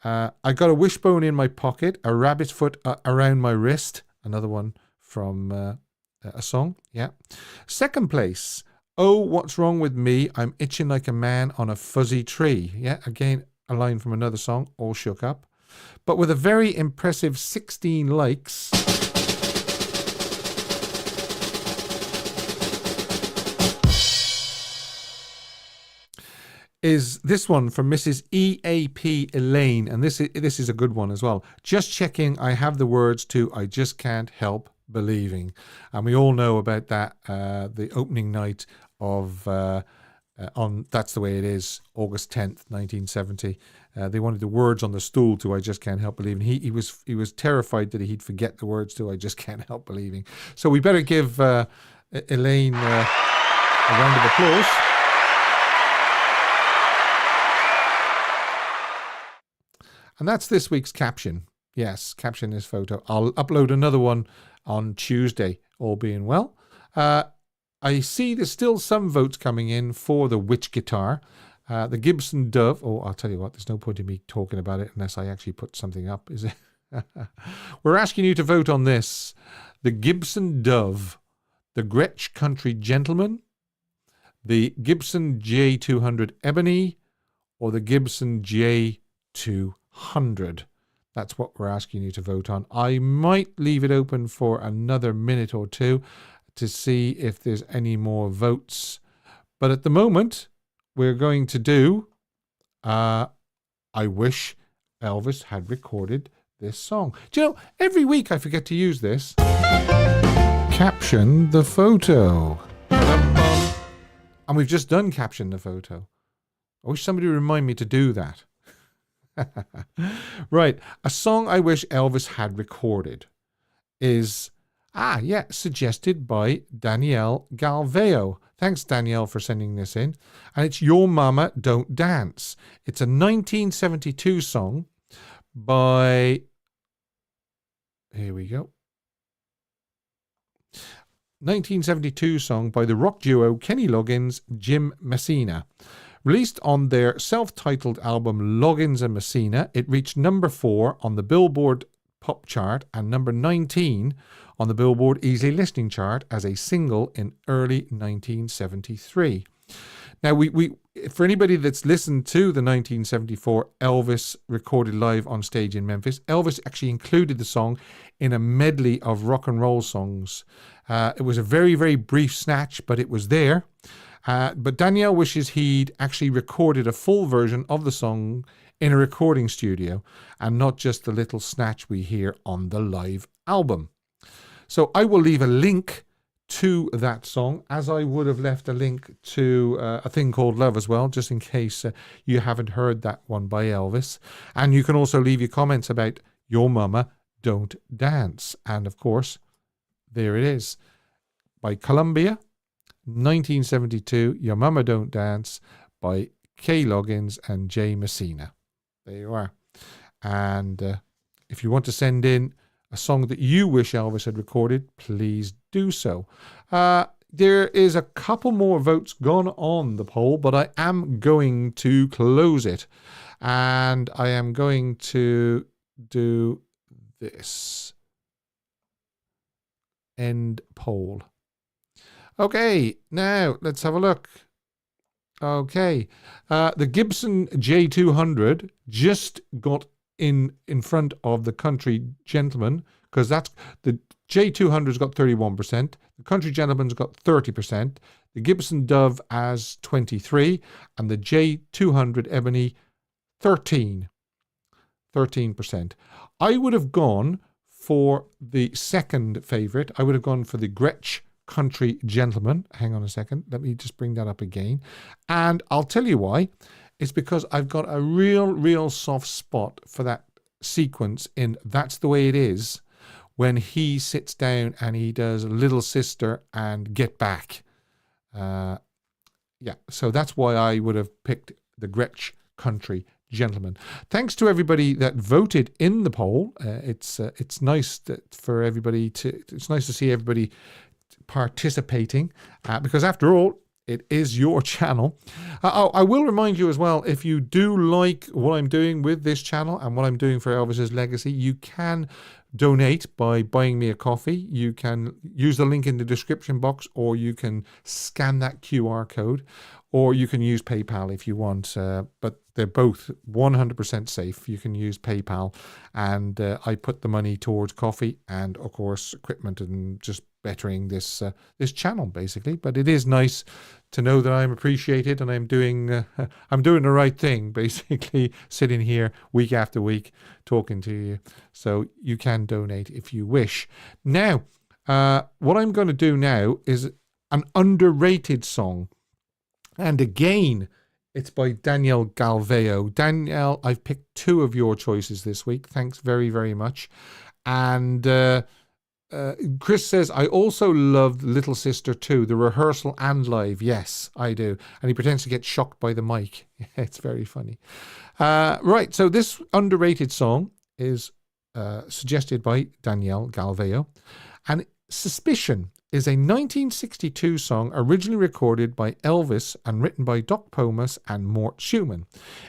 Speaker 1: I got a wishbone in my pocket, a rabbit's foot around my wrist. Another one from a song. Yeah. Second place. Oh, what's wrong with me? I'm itching like a man on a fuzzy tree. Yeah, again, a line from another song, All Shook Up. But with a very impressive 16 likes. Is this one from Mrs. EAP Elaine, and this is a good one as well. Just checking, I have the words to I Just Can't Help Believing. And we all know about that, the opening night of on That's the Way It Is, August 10th, 1970. They wanted the words on the stool to I Just Can't Help Believing. He was terrified that he'd forget the words to I Just Can't Help Believing. So we better give Elaine a round of applause. And that's this week's caption. Yes, caption this photo. I'll upload another one on Tuesday, all being well. I see there's still some votes coming in for the Which guitar. The Gibson Dove. Oh, I'll tell you what, there's no point in me talking about it unless I actually put something up, is it? We're asking you to vote on this. The Gibson Dove, the Gretsch Country Gentleman, the Gibson J200 Ebony, or the Gibson J200. That's what we're asking you to vote on. I might leave it open for another minute or two to see if there's any more votes. But at the moment, we're going to do I Wish Elvis Had Recorded This Song. Do you know, every week I forget to use this. Caption the photo. And we've just done caption the photo. I wish somebody would remind me to do that. Right, a song I wish Elvis had recorded is suggested by Danielle Galveo. Thanks, Danielle, for sending this in. And it's Your Mama Don't Dance. It's a 1972 song by, here we go, 1972 song by the rock duo Kenny Loggins, Jim Messina. Released on their self-titled album Loggins and Messina, it reached number 4 on the Billboard Pop Chart and number 19 on the Billboard Easy Listening Chart as a single in early 1973. Now, we for anybody that's listened to the 1974 Elvis recorded live on stage in Memphis, Elvis actually included the song in a medley of rock and roll songs. It was a very, very brief snatch, but it was there. But Danielle wishes he'd actually recorded a full version of the song in a recording studio and not just the little snatch we hear on the live album. So I will leave a link to that song, as I would have left a link to A Thing Called Love as well, just in case you haven't heard that one by Elvis. And you can also leave your comments about Your Mama Don't Dance. And of course, there it is. By Columbia, 1972, Your Mama Don't Dance by Kay Loggins and Jay Messina. There you are. And if you want to send in a song that you wish Elvis had recorded, please do so. There is a couple more votes gone on the poll, but I am going to close it. And I am going to do this. End poll. Okay, now let's have a look. Okay, the Gibson J200 just got in front of the Country Gentleman, because that's the J200's got 31%, the Country Gentleman's got 30%, the Gibson Dove as 23%, and the J200 Ebony 13%. I would have gone for the second favourite. I would have gone for the Gretsch Country Gentleman. Hang on a second. Let me just bring that up again. And I'll tell you why. is because I've got a real soft spot for that sequence in That's the Way It Is, when he sits down and he does Little Sister and Get Back. Yeah, so that's why I would have picked the Gretsch Country Gentleman. Thanks to everybody that voted in the poll. It's nice for everybody it's nice to see everybody participating, because after all, it is your channel. I will remind you as well, if you do like what I'm doing with this channel and what I'm doing for Elvis's legacy, you can donate by buying me a coffee. You can use the link in the description box, or you can scan that QR code, or you can use PayPal if you want. But they're both 100% safe. You can use PayPal, and I put the money towards coffee and, of course, equipment and just bettering this channel, basically. But it is nice to know that I'm appreciated and I'm doing the right thing, basically, sitting here week after week talking to you. So you can donate if you wish. Now, what I'm going to do now is an underrated song. And again, it's by Danielle Galveo. Danielle, I've picked two of your choices this week. Thanks very, very much. And Chris says, I also loved Little Sister too, the rehearsal and live. Yes, I do. And he pretends to get shocked by the mic. It's very funny. Right, so this underrated song is suggested by Danielle Galveo. And Suspicion is a 1962 song originally recorded by Elvis and written by Doc Pomus and Mort Schumann.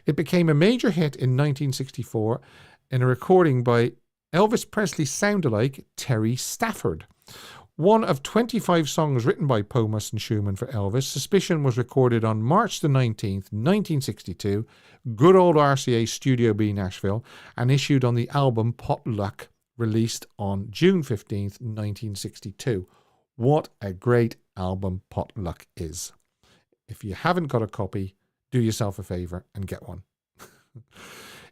Speaker 1: It became a major hit in 1964 in a recording by Elvis Presley sound-alike Terry Stafford. One of 25 songs written by Pomus and Schumann for Elvis, Suspicion was recorded on March the 19th, 1962, good old RCA Studio B, Nashville, and issued on the album Potluck, released on June 15th, 1962. What a great album Potluck is. If you haven't got a copy, do yourself a favor and get one.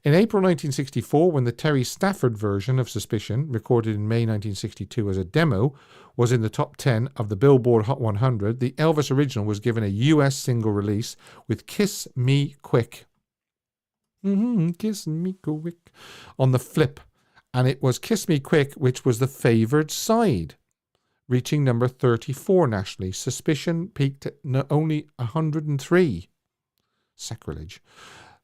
Speaker 1: In April 1964, when the Terry Stafford version of Suspicion, recorded in May 1962 as a demo, was in the top 10 of the Billboard Hot 100, the Elvis original was given a US single release with Kiss Me Quick. Kiss Me Quick on the flip. And it was Kiss Me Quick which was the favoured side, reaching number 34 nationally. Suspicion peaked at only 103. Sacrilege.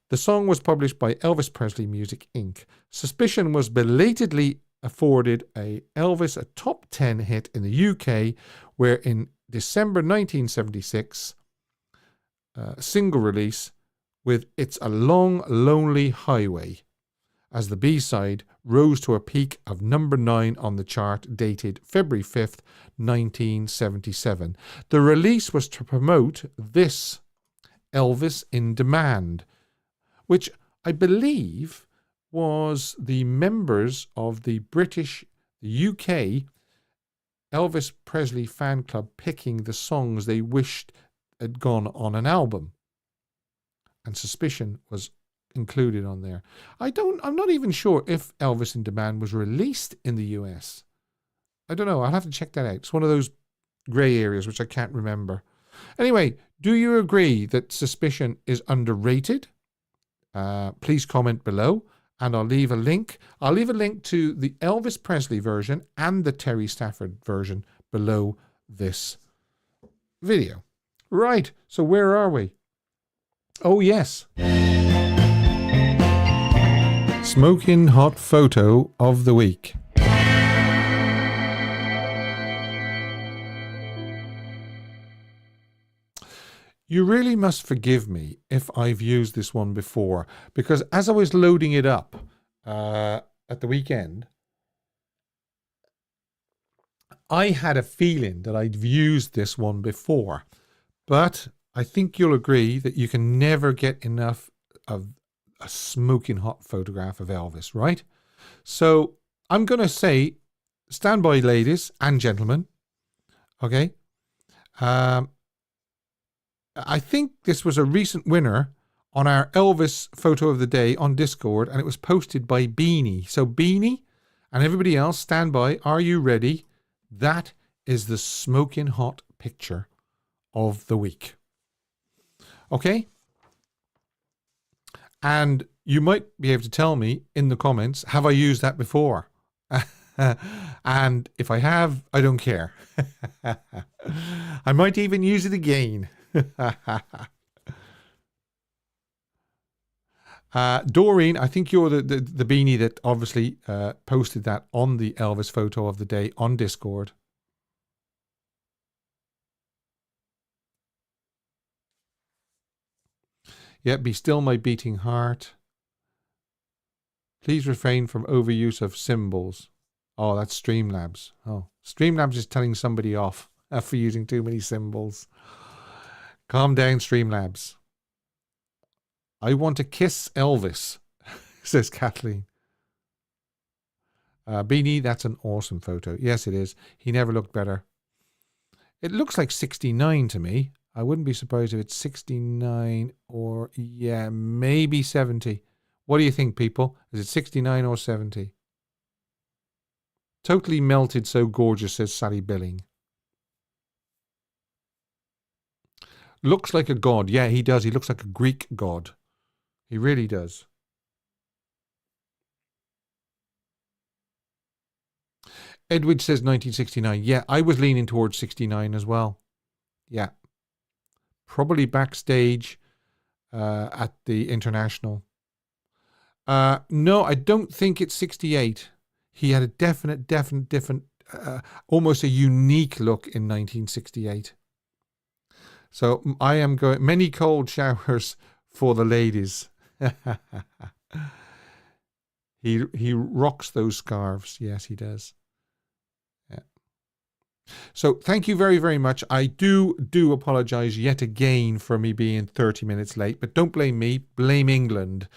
Speaker 1: The song was published by Elvis Presley Music Inc. Suspicion was belatedly afforded Elvis a top 10 hit in the UK, where in December 1976, single release with It's a Long, Lonely Highway, as the B-side rose to a peak of number 9 on the chart, dated February 5th, 1977. The release was to promote this Elvis in Demand, which I believe was the members of the UK Elvis Presley fan club picking the songs they wished had gone on an album. And Suspicion was included on there. I'm not even sure if Elvis in Demand was released in the US. I don't know. I'll have to check that out. It's one of those grey areas which I can't remember. Anyway, do you agree that Suspicion is underrated? Please comment below, and I'll leave a link. I'll leave a link to the Elvis Presley version and the Terry Stafford version below this video. Right, so where are we? Oh yes. Smoking hot photo of the week. You really must forgive me if I've used this one before, because as I was loading it up at the weekend, I had a feeling that I'd used this one before. But I think you'll agree that you can never get enough of a smoking hot photograph of Elvis, right? So I'm going to say, stand by, ladies and gentlemen. Okay. I think this was a recent winner on our Elvis photo of the day on Discord, and it was posted by Beanie. So Beanie and everybody else, stand by. Are you ready? That is the smoking hot picture of the week. Okay? And you might be able to tell me in the comments, have I used that before? And if I have, I don't care. I might even use it again. Doreen, I think you're the beanie that obviously posted that on the Elvis photo of the day on Discord. Yeah, be still my beating heart. Please refrain from overuse of symbols. Oh, that's Streamlabs. Oh, Streamlabs is telling somebody off for using too many symbols. Calm down, Streamlabs. I want to kiss Elvis, says Kathleen. Beanie, that's an awesome photo. Yes, it is. He never looked better. It looks like 69 to me. I wouldn't be surprised if it's 69 or, yeah, maybe 70. What do you think, people? Is it 69 or 70? Totally melted, so gorgeous, says Sally Billing. Looks like a god. Yeah, he does. He looks like a Greek god. He really does. Edwidge says 1969. Yeah, I was leaning towards 69 as well. Yeah. Probably backstage at the International. No, I don't think it's 68. He had a definite, almost a unique look in 1968. So I am going, many cold showers for the ladies. He rocks those scarves. Yes, he does. Yeah. So thank you very, very much. I do apologize yet again for me being 30 minutes late, but don't blame me, blame England.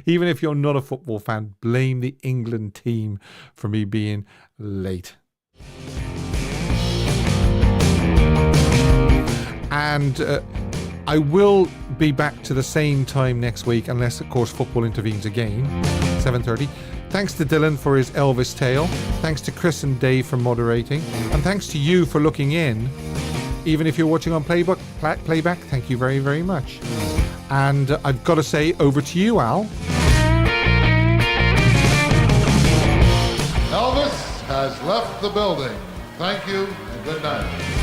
Speaker 1: Even if you're not a football fan, blame the England team for me being late. And I will be back to the same time next week, unless, of course, football intervenes again, 7:30. Thanks to Dylan for his Elvis tale. Thanks to Chris and Dave for moderating. And thanks to you for looking in. Even if you're watching on playback, thank you very, very much. And I've got to say, over to you, Al.
Speaker 4: Elvis has left the building. Thank you and good night.